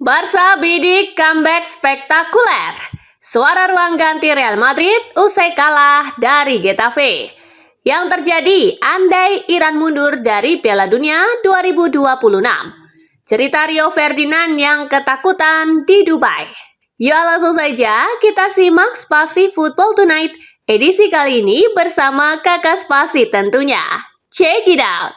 Barca bidik comeback spektakuler. Suara ruang ganti Real Madrid usai kalah dari Getafe. Yang terjadi andai Iran mundur dari Piala Dunia 2026. Cerita Rio Ferdinand yang ketakutan di Dubai. Yuk langsung saja kita simak Spasi Football Tonight edisi kali ini bersama Kakak Spasi tentunya. Check it out!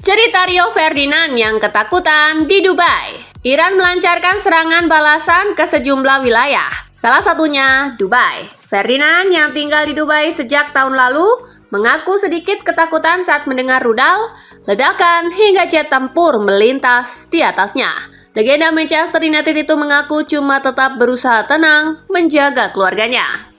Cerita Rio Ferdinand yang ketakutan di Dubai. Iran melancarkan serangan balasan ke sejumlah wilayah, salah satunya Dubai. Ferdinand yang tinggal di Dubai sejak tahun lalu mengaku sedikit ketakutan saat mendengar rudal, ledakan hingga jet tempur melintas di atasnya. Legenda Manchester United itu mengaku cuma tetap berusaha tenang menjaga keluarganya.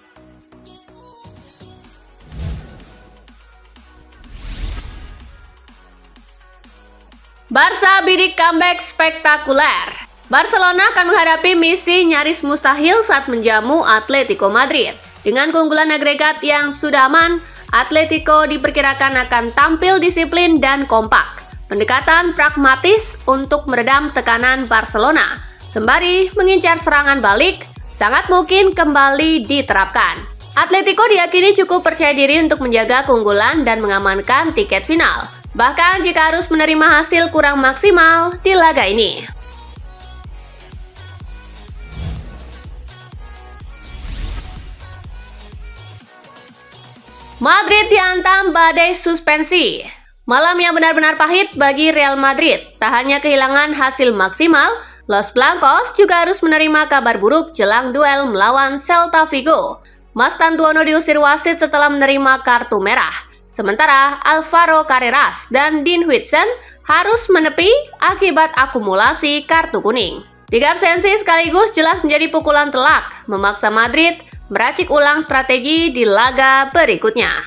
Barca bidik comeback spektakuler. Barcelona akan menghadapi misi nyaris mustahil saat menjamu Atletico Madrid. Dengan keunggulan agregat yang sudah aman, Atletico diperkirakan akan tampil disiplin dan kompak. Pendekatan pragmatis untuk meredam tekanan Barcelona, sembari mengincar serangan balik, sangat mungkin kembali diterapkan. Atletico diyakini cukup percaya diri untuk menjaga keunggulan dan mengamankan tiket final. Bahkan jika harus menerima hasil kurang maksimal di laga ini. Madrid dihantam badai suspensi. Malam yang benar-benar pahit bagi Real Madrid. Tak hanya kehilangan hasil maksimal, Los Blancos juga harus menerima kabar buruk jelang duel melawan Celta Vigo. Mastantuono diusir wasit setelah menerima kartu merah. Sementara Alvaro Carreras dan Dean Huijsen harus menepi akibat akumulasi kartu kuning. 3 absensi sekaligus jelas menjadi pukulan telak, memaksa Madrid meracik ulang strategi di laga berikutnya.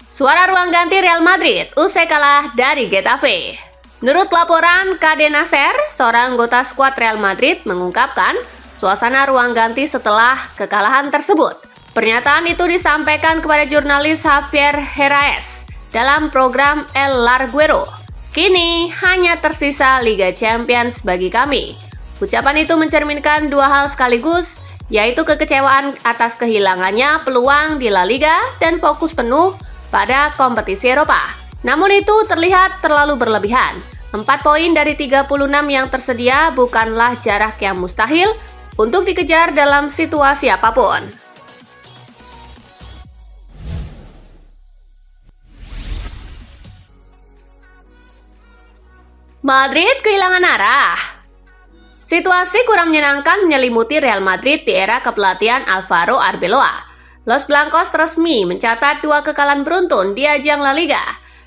Suara ruang ganti Real Madrid usai kalah dari Getafe. Menurut laporan Cadena Ser, seorang anggota skuad Real Madrid mengungkapkan suasana ruang ganti setelah kekalahan tersebut. Pernyataan itu disampaikan kepada jurnalis Javier Heraez dalam program El Larguero. Kini hanya tersisa Liga Champions bagi kami. Ucapan itu mencerminkan dua hal sekaligus, yaitu kekecewaan atas kehilangannya peluang di La Liga dan fokus penuh pada kompetisi Eropa. Namun itu terlihat terlalu berlebihan. 4 poin dari 36 yang tersedia bukanlah jarak yang mustahil untuk dikejar dalam situasi apapun. Madrid kehilangan arah. Situasi kurang menyenangkan menyelimuti Real Madrid di era kepelatihan Alvaro Arbeloa. Los Blancos resmi mencatat 2 kekalahan beruntun di ajang La Liga.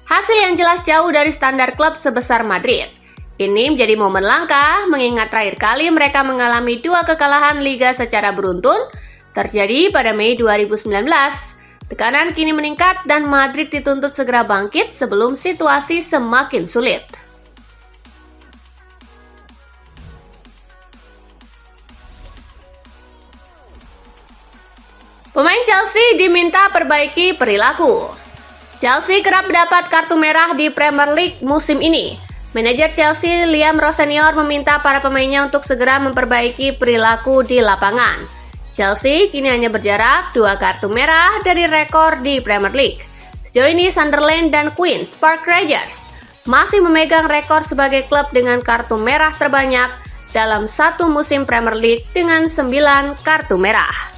Hasil yang jelas jauh dari standar klub sebesar Madrid. Ini menjadi momen langka mengingat terakhir kali mereka mengalami 2 kekalahan Liga secara beruntun terjadi pada Mei 2019. Tekanan kini meningkat dan Madrid dituntut segera bangkit sebelum situasi semakin sulit. Pemain Chelsea diminta perbaiki perilaku. Chelsea kerap mendapat kartu merah di Premier League musim ini. Manajer Chelsea Liam Ross Senior meminta para pemainnya untuk segera memperbaiki perilaku di lapangan. Chelsea kini hanya berjarak 2 kartu merah dari rekor di Premier League. Sejauh ini Sunderland dan Queen's Park Rangers masih memegang rekor sebagai klub dengan kartu merah terbanyak dalam satu musim Premier League dengan 9 kartu merah.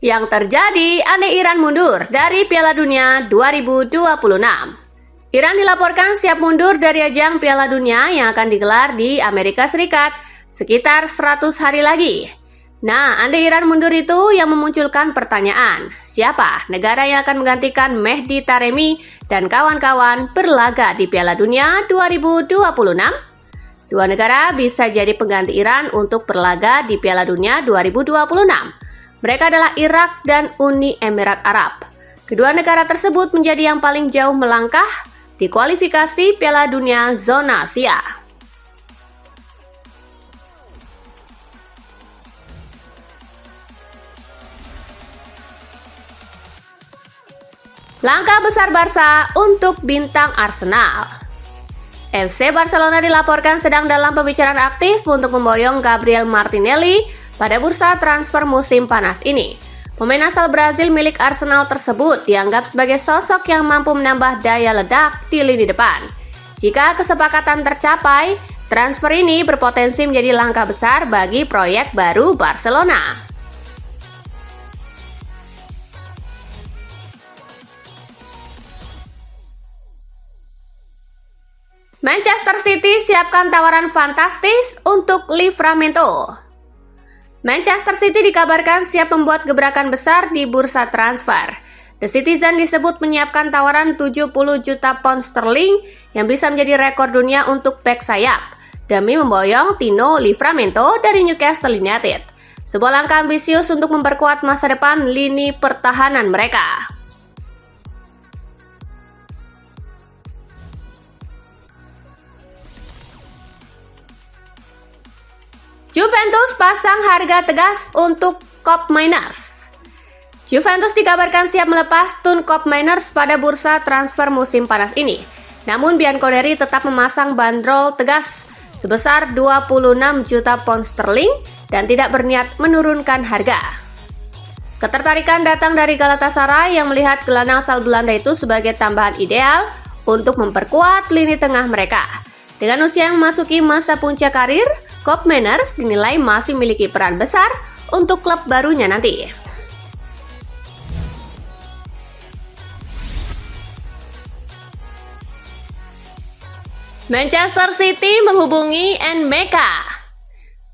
Yang terjadi, andai Iran mundur dari Piala Dunia 2026. Iran dilaporkan siap mundur dari ajang Piala Dunia yang akan digelar di Amerika Serikat sekitar 100 hari lagi. Nah, andai Iran mundur itu yang memunculkan pertanyaan, siapa negara yang akan menggantikan Mehdi Taremi dan kawan-kawan berlaga di Piala Dunia 2026? Dua negara bisa jadi pengganti Iran untuk berlaga di Piala Dunia 2026. Mereka adalah Irak dan Uni Emirat Arab. Kedua negara tersebut menjadi yang paling jauh melangkah di kualifikasi Piala Dunia zona Asia. Langkah besar Barca untuk bintang Arsenal. FC Barcelona dilaporkan sedang dalam pembicaraan aktif untuk memboyong Gabriel Martinelli pada bursa transfer musim panas ini. Pemain asal Brazil milik Arsenal tersebut dianggap sebagai sosok yang mampu menambah daya ledak di lini depan. Jika kesepakatan tercapai, transfer ini berpotensi menjadi langkah besar bagi proyek baru Barcelona. Manchester City siapkan tawaran fantastis untuk Livramento. Manchester City dikabarkan siap membuat gebrakan besar di bursa transfer. The Citizen disebut menyiapkan tawaran 70 juta pound sterling yang bisa menjadi rekor dunia untuk bek sayap demi memboyong Tino Livramento dari Newcastle United. Sebuah langkah ambisius untuk memperkuat masa depan lini pertahanan mereka. Juventus pasang harga tegas untuk Koopmeiners. Juventus dikabarkan siap melepas Toon Koopmeiners pada bursa transfer musim panas ini. Namun Bianconeri tetap memasang bandrol tegas sebesar 26 juta pound sterling dan tidak berniat menurunkan harga. Ketertarikan datang dari Galatasaray yang melihat gelandang asal Belanda itu sebagai tambahan ideal untuk memperkuat lini tengah mereka. Dengan usia yang memasuki masa puncak karir, Koopmeiners dinilai masih memiliki peran besar untuk klub barunya nanti. Manchester City menghubungi Nmecha.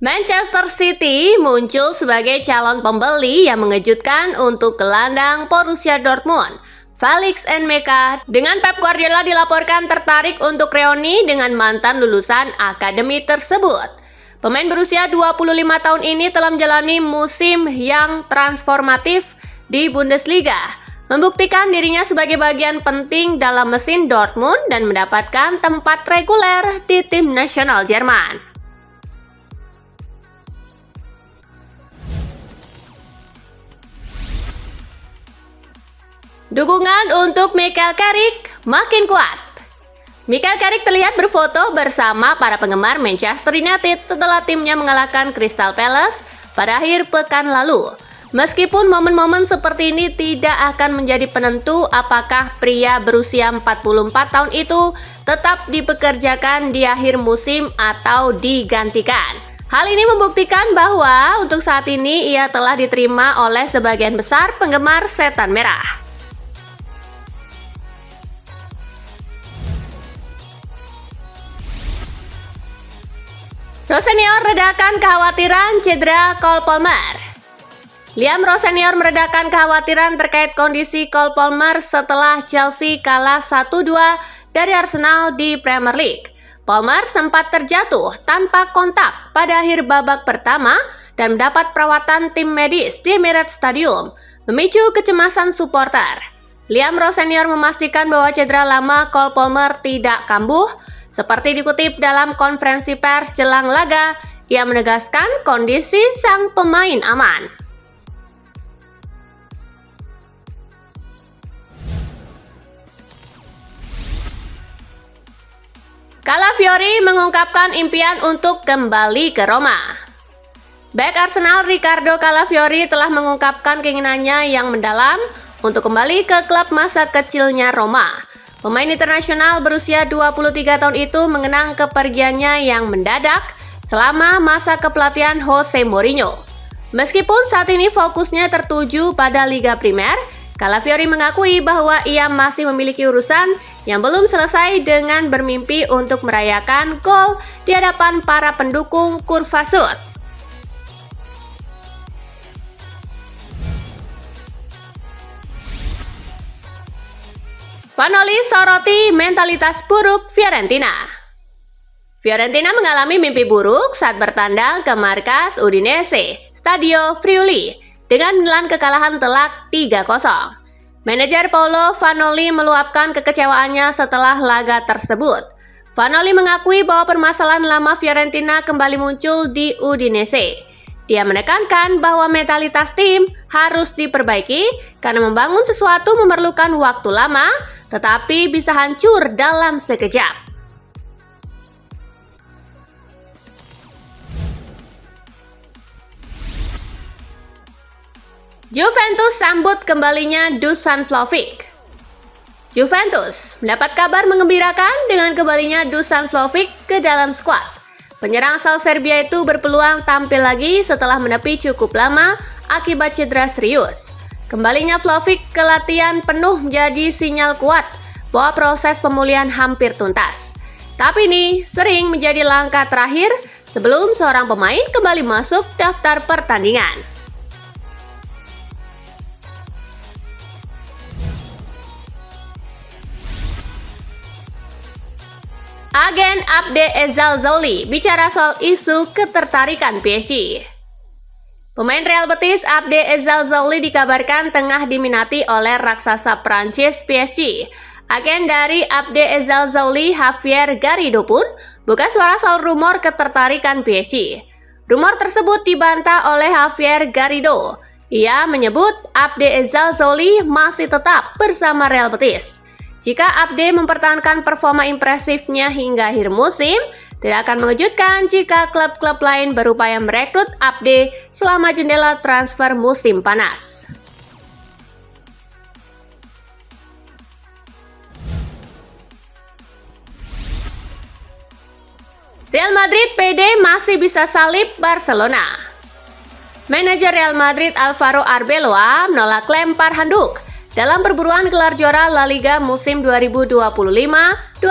Manchester City muncul sebagai calon pembeli yang mengejutkan untuk gelandang Borussia Dortmund, Felix Nmecha, dengan Pep Guardiola dilaporkan tertarik untuk reuni dengan mantan lulusan akademi tersebut. Pemain berusia 25 tahun ini telah menjalani musim yang transformatif di Bundesliga, membuktikan dirinya sebagai bagian penting dalam mesin Dortmund dan mendapatkan tempat reguler di tim nasional Jerman. Dukungan untuk Michael Carrick makin kuat. Michael Carrick terlihat berfoto bersama para penggemar Manchester United setelah timnya mengalahkan Crystal Palace pada akhir pekan lalu. Meskipun momen-momen seperti ini tidak akan menjadi penentu apakah pria berusia 44 tahun itu tetap dipekerjakan di akhir musim atau digantikan. Hal ini membuktikan bahwa untuk saat ini ia telah diterima oleh sebagian besar penggemar Setan Merah. Rossenior redakan kekhawatiran cedera Cole Palmer. Liam Rossenior meredakan kekhawatiran terkait kondisi Cole Palmer setelah Chelsea kalah 1-2 dari Arsenal di Premier League. Palmer sempat terjatuh tanpa kontak pada akhir babak pertama dan mendapat perawatan tim medis di Emirates Stadium, memicu kecemasan supporter. Liam Rossenior memastikan bahwa cedera lama Cole Palmer tidak kambuh. Seperti dikutip dalam konferensi pers jelang laga, ia menegaskan kondisi sang pemain aman. Calafiori mengungkapkan impian untuk kembali ke Roma. Bek Arsenal Riccardo Calafiori telah mengungkapkan keinginannya yang mendalam untuk kembali ke klub masa kecilnya Roma. Pemain internasional berusia 23 tahun itu mengenang kepergiannya yang mendadak selama masa kepelatihan Jose Mourinho. Meskipun saat ini fokusnya tertuju pada Liga Primer, Calafiori mengakui bahwa ia masih memiliki urusan yang belum selesai dengan bermimpi untuk merayakan gol di hadapan para pendukung Kurva Sud. Vanoli soroti mentalitas buruk Fiorentina. Fiorentina mengalami mimpi buruk saat bertandang ke markas Udinese, Stadio Friuli, dengan menelan kekalahan telak 3-0. Manajer Paolo Vanoli meluapkan kekecewaannya setelah laga tersebut. Vanoli mengakui bahwa permasalahan lama Fiorentina kembali muncul di Udinese. Dia menekankan bahwa mentalitas tim harus diperbaiki karena membangun sesuatu memerlukan waktu lama, tetapi bisa hancur dalam sekejap. Juventus sambut kembalinya Dusan Vlahovic. Juventus mendapat kabar mengembirakan dengan kembalinya Dusan Vlahovic ke dalam skuad. Penyerang asal Serbia itu berpeluang tampil lagi setelah menepi cukup lama akibat cedera serius. Kembalinya Vlahovic ke latihan penuh menjadi sinyal kuat bahwa proses pemulihan hampir tuntas. Tapi ini sering menjadi langkah terakhir sebelum seorang pemain kembali masuk daftar pertandingan. Agen Abde Ezzalzouli bicara soal isu ketertarikan PSG. Pemain Real Betis Abde Ezzalzouli dikabarkan tengah diminati oleh raksasa Prancis PSG. Agen dari Abde Ezzalzouli, Javier Garrido pun buka suara soal rumor ketertarikan PSG. Rumor tersebut dibantah oleh Javier Garrido. Ia menyebut Abde Ezzalzouli masih tetap bersama Real Betis. Jika Abde mempertahankan performa impresifnya hingga akhir musim, tidak akan mengejutkan jika klub-klub lain berupaya merekrut Abde selama jendela transfer musim panas. Real Madrid pede masih bisa salib Barcelona. Manajer Real Madrid Alvaro Arbeloa menolak lempar handuk dalam perburuan gelar juara La Liga musim 2025-2026.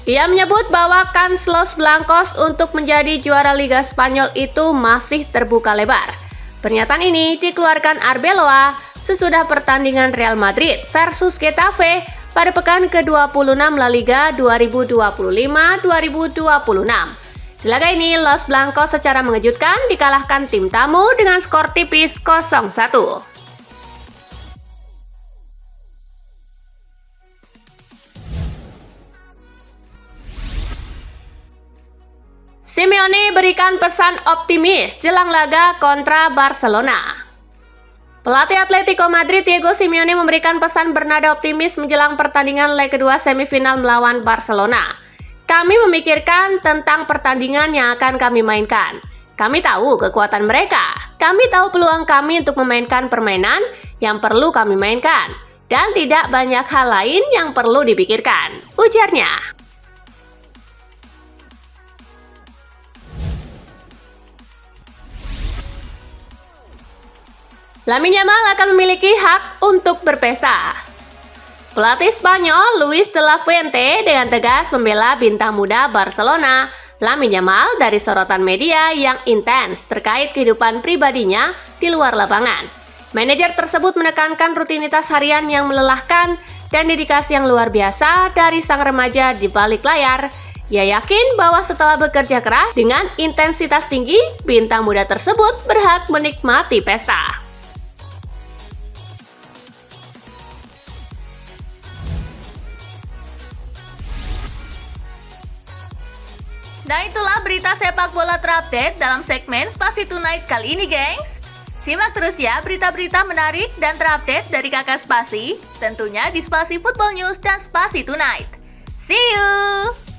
Ia menyebut bahwa kans Los Blancos untuk menjadi juara Liga Spanyol itu masih terbuka lebar. Pernyataan ini dikeluarkan Arbeloa sesudah pertandingan Real Madrid versus Getafe pada pekan ke-26 La Liga 2025-2026. Di laga ini, Los Blancos secara mengejutkan dikalahkan tim tamu dengan skor tipis 0-1. Simeone berikan pesan optimis jelang laga kontra Barcelona. Pelatih Atletico Madrid Diego Simeone memberikan pesan bernada optimis menjelang pertandingan leg kedua semifinal melawan Barcelona. Kami memikirkan tentang pertandingan yang akan kami mainkan. Kami tahu kekuatan mereka. Kami tahu peluang kami untuk memainkan permainan yang perlu kami mainkan. Dan tidak banyak hal lain yang perlu dipikirkan, ujarnya. Lamine Yamal akan memiliki hak untuk berpesta. Pelatih Spanyol Luis de la Fuente dengan tegas membela bintang muda Barcelona, Lamine Yamal, dari sorotan media yang intens terkait kehidupan pribadinya di luar lapangan. Manajer tersebut menekankan rutinitas harian yang melelahkan dan dedikasi yang luar biasa dari sang remaja di balik layar. Ia yakin bahwa setelah bekerja keras dengan intensitas tinggi, bintang muda tersebut berhak menikmati pesta. Nah, itulah berita sepak bola terupdate dalam segmen Spasi Tonight kali ini, gengs. Simak terus ya berita-berita menarik dan terupdate dari kakak Spasi, tentunya di Spasi Football News dan Spasi Tonight. See you!